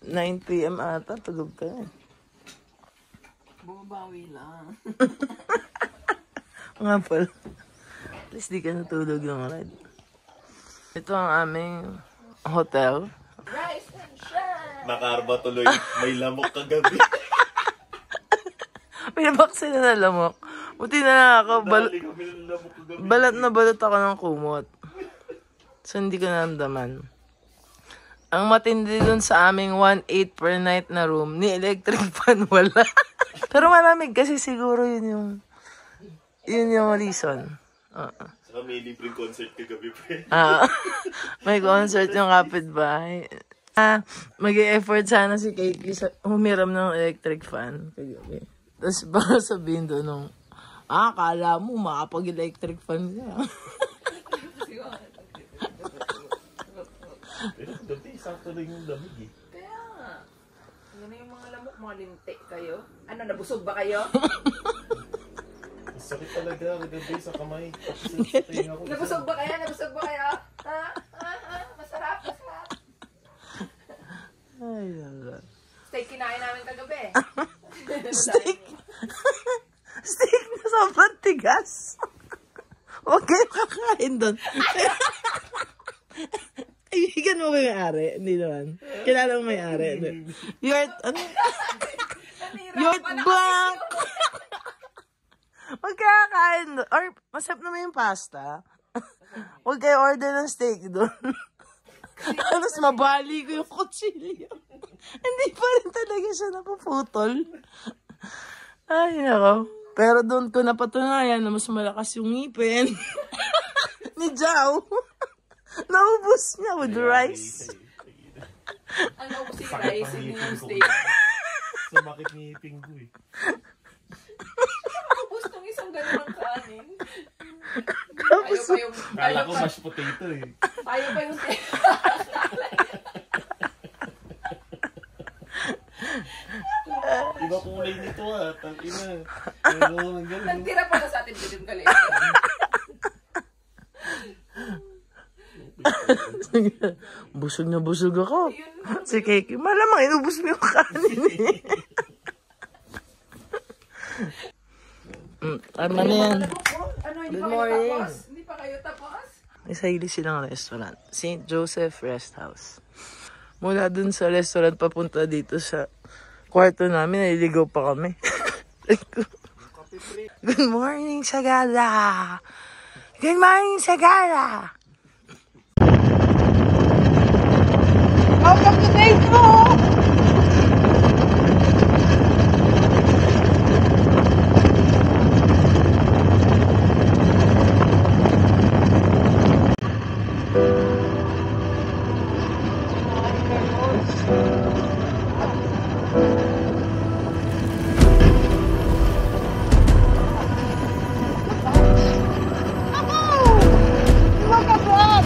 9 PM ata, tulog ka eh. Bumabawi lang. Nga pala. At least di ka natulog yung ride. Ito ang aming hotel. Rise and shine! Nakarba tuloy. May lamok kagabi. Pinabaksin na lamok. Buti na ako. Balat na balot ako ng kumot. So hindi ko naramdaman. Ang matindi dun sa aming 1.8 per night na room, ni electric fan wala. Pero malamig kasi siguro yun yung reason. Saka may libreng concert kagabi pre. May concert yung kapitbahay. Mag-e-effort sana si Kiki sa humiram ng electric fan kagabi. Tapos baka sabihin doon nung, kala mo makapag-electric fan siya. Pero dati sakto rin yung lamig eh. Kaya nga. Yan yung mga lamok, mga linti kayo. Ano, nabusog ba kayo? Sakit talaga kagabi sa kamay. Sa tinga ko. Nabusog ba kayo? Nabusog ba kayo? Ha? Masarap, masarap. Ay, lala. Steak kinain namin kagabi. Steak? Steak na sobrang tigas. Huwag kayo kakain doon. Kaibigan mo ba yung ari? Hindi naman. Kilala mo may ari? You're blank! Huwag kayo kakain doon. Or, masarap naman yung pasta. Huwag kayo order ng steak doon. Tapos mabali ko yung kutsilyo. Hindi pa rin talaga siya napuputol. Ay, nako. Pero doon ko napatunayan na mas malakas yung ngipin ni Jao. Naubos niya with rice. Ang naubos yung rice, hindi yung steak. Sumakit ni Pinggu eh. Naubos ng isang ganun ng kanin. Kala ko mashed potato eh. Ayaw pa yung steak. Iba kulay nito ah. Tangina. Pero hanggang Nagtira pa na sa atin din yung galit. Busog na busog ako. Si Kiki, malamang inubos mo yung kanin eh. Arma na yan. Ano, hindi Good pa kayo morning. tapos? Hindi pa kayo tapos? May sarili silang restaurant. St. Joseph Rest House. Mula dun sa restaurant papunta dito sa kwarto namin, naliligaw pa kami. Good morning, Sagara! Good morning, Sagara! Welcome to Facebook! Look at that!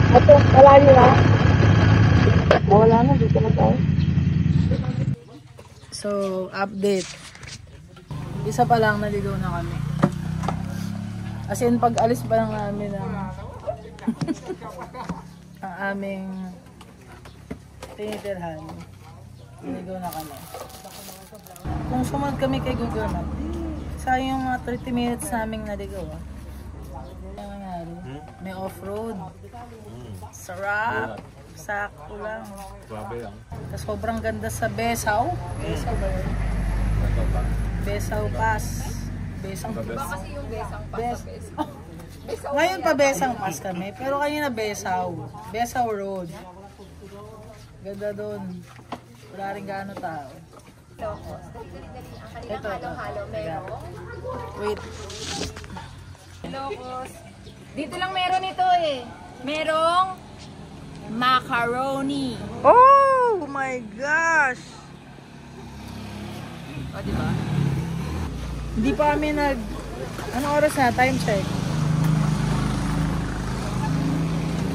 Ito, malayo na. Wala na, dito na tayo. So, update. Isa pa lang, naligaw na kami. As in, pag alis pa lang namin ang aming tinitirhan, naligaw na kami. Kung sumunod kami kay Google Map, sayang yung mga 30 minutes naming naligaw. Ano nangyari? May off-road. Sarap. Sakto lang. Grabe lang. Tapos sobrang ganda sa Besaw. Besaw ba yun? Besaw Pass. Besang Pass. Kasi yung besang pa sa besaw. Ngayon pa Besang Pass kami. Pero kanina Besaw. Besaw Road. Ganda doon. Wala rin gaano tao. Ang kanilang halo-halo merong. Wait. Locos. Dito lang meron ito eh. Merong macaroni. Oh my gosh! O, diba? Hindi pa kami Anong oras na? Time check.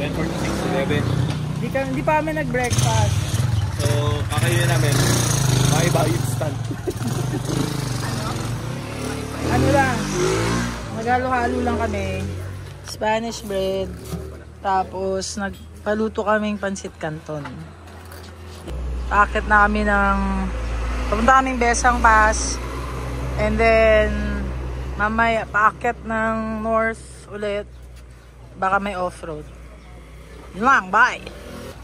10:46, 11. Hindi pa kami nag-breakfast. So, kakainin namin. Maiba instant. Ano lang? Naghalo-halo lang kami. Spanish bread. Tapos, nagpaluto kaming pansit canton. Paakit na kami papunta kaming Besang Pass. And then, mamaya, paakit ng north ulit. Baka may off-road. Yun lang, bye!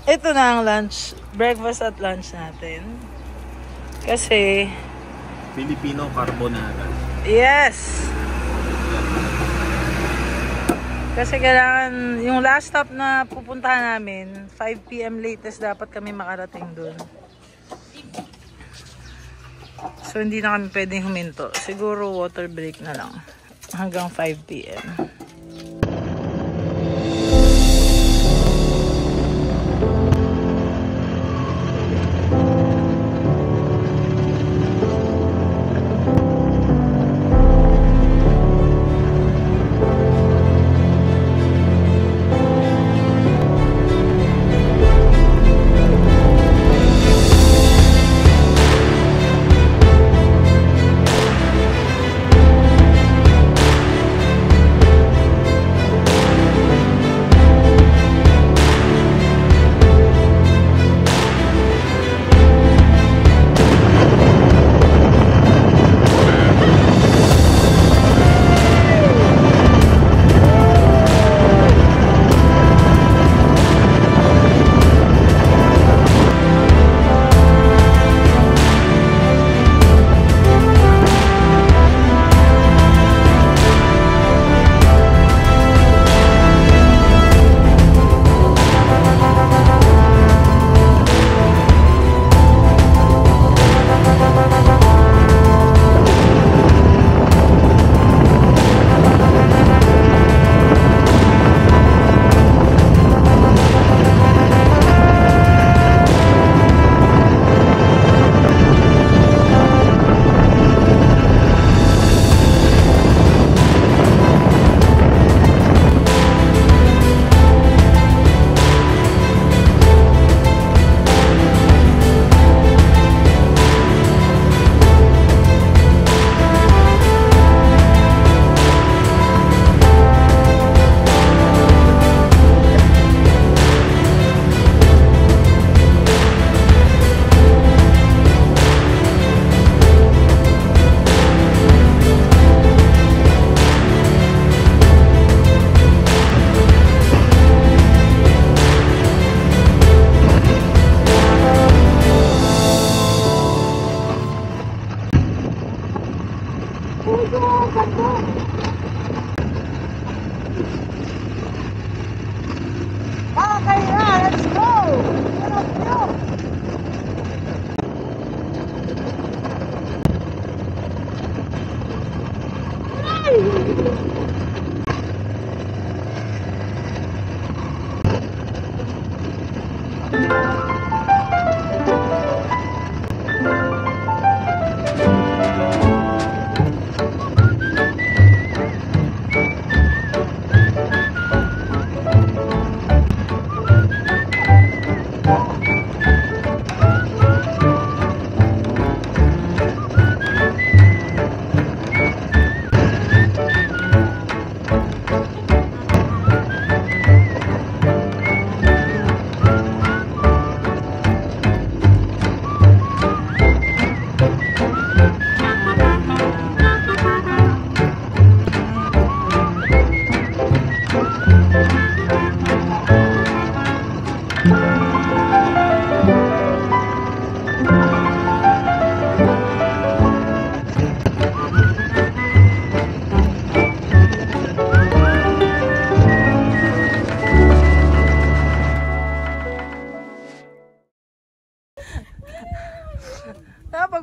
Ito na ang lunch. Breakfast at lunch natin. Kasi, Filipino carbonara. yes! Kasi kailangan, yung last stop na pupuntahan namin, 5 PM latest dapat kami makarating dun. So hindi na kami pwedeng huminto. Siguro water break na lang. Hanggang 5 PM.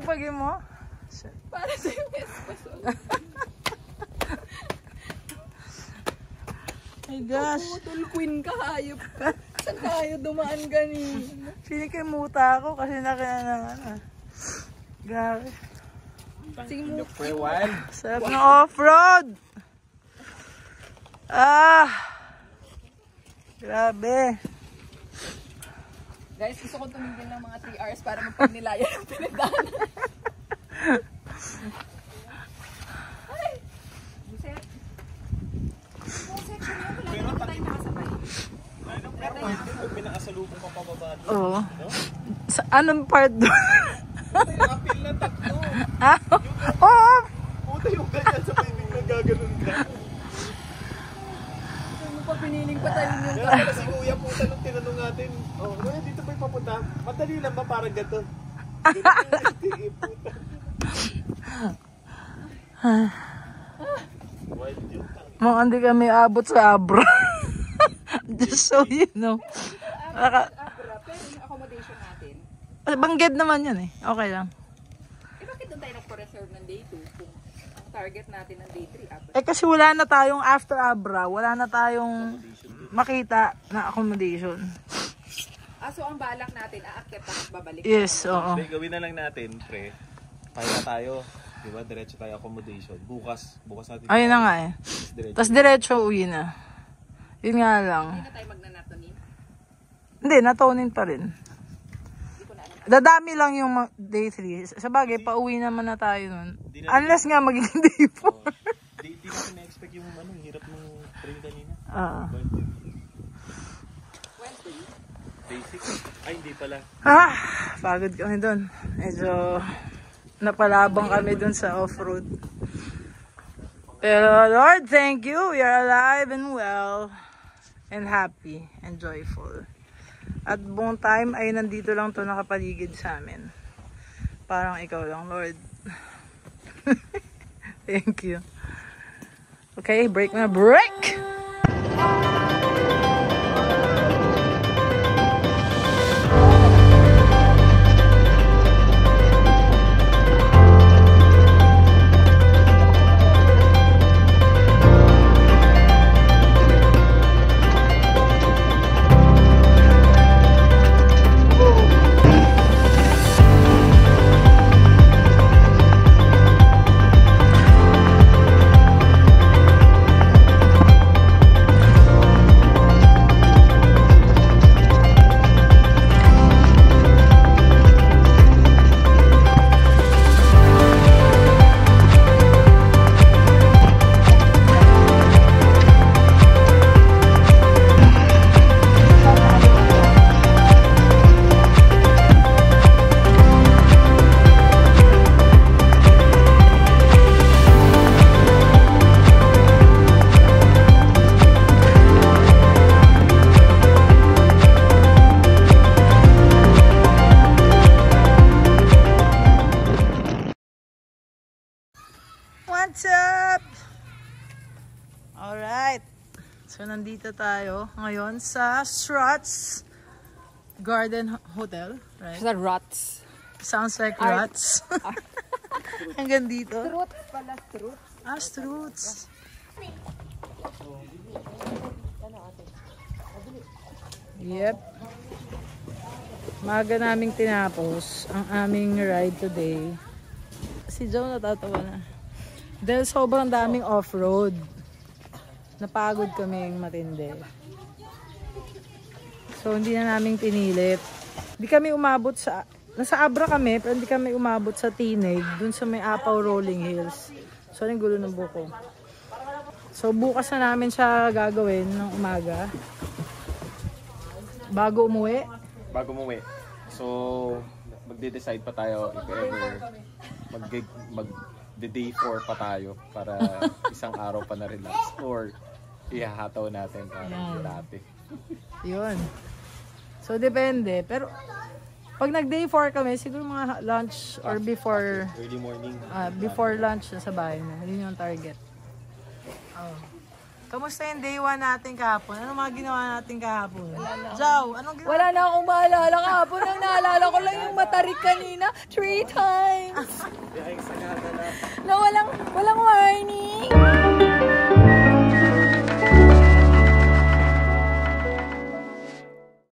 pagi mo? Para sa yung espresso. My gosh. Putol queen ka, hayop ka. Saan tayo dumaan ganun? Pinikimuta ako kasi nakinanangan. Grabe. Sing Sarap ng off-road. Grabe. Guys, gusto ko tumigil ng mga 3 hours para mapagnilayan ang pinagdaanan. Ay! Buset. Buset, wala naman tayo nakasabay. Pag pinakasalubong ka pababa doon. Oo. Sa anong part doon? Apil na tatlo. Oo! Puta yung ganyan sa pwedeng nagaganon ka. Ano pa, piniling pa tayo yung Kaya pala si Kuya puta nung tinanong natin, oh, Kuya, dito ba yung papunta? Madali lang ba parang gato? Ganito yung puta. Wild yun. Mga hindi kami abot sa Abra. Just so you know. Abra, pero yung accommodation natin, Bangged naman yun eh. Okay lang. bakit doon tayo nagpo-reserve ng day 2 kung ang target natin ng day 3, Abra? Kasi wala na tayong after Abra. Wala na tayong makita na accommodation. So ang balak natin, aakyat tapos babalik. Yes, oo. Hindi, gawin na lang natin, pre. Pahinga tayo. Diba? Diretso tayo accommodation. Bukas natin. Ayun na nga eh. Diretso. Tapos diretso uwi na. Yun nga lang. Hindi na tayo magnanatonin. Hindi, natonin pa rin. Dadami lang yung day 3. Sa bagay, pauwi naman na tayo nun. Unless nga magiging day 4. Di ko na-expect yung hirap ng train kanina. Wednesday. Day 6? Ay, hindi pala. Pagod kami dun. Medyo napalabang kami dun sa off-road. Pero Lord, thank you. We are alive and well and happy and joyful. At buong time ay nandito lang to nakapaligid sa amin. Parang ikaw lang, Lord. Thank you. Okay, break na break! What's up? Alright. So, nandito tayo ngayon sa Struts Garden Hotel. Right? Sa Rots. Sounds like Ruts. Hanggang dito. Struts pala, Struts. Struts. Yep. Maga naming tinapos ang aming ride today. Si Joe natatawa na. Dahil sobrang daming off-road. Napagod kaming matindi. So, hindi na namin pinilit. Hindi kami umabot sa... Nasa Abra kami, pero hindi kami umabot sa Tinig. Dun sa may Apaw Rolling Hills. So, yung gulo ng buko. So, bukas na namin siya gagawin ng umaga. Bago umuwi. Bago umuwi. So, magde-decide pa tayo if ever mag-day 4 pa tayo para isang araw pa na relax or ihahataw natin parang dati. Yun. So, depende. Pero, pag nag-day 4 kami, siguro mga lunch or before Early morning. before lunch na sa bahay na. Yun yung target. Kamusta yung day 1 natin kahapon? Ano mga ginawa natin kahapon? Jow, anong ginawa? Wala na akong maalala kahapon. Ang naalala ko lang yung matarik kanina. 3 times. Biyahing Sagada na. Na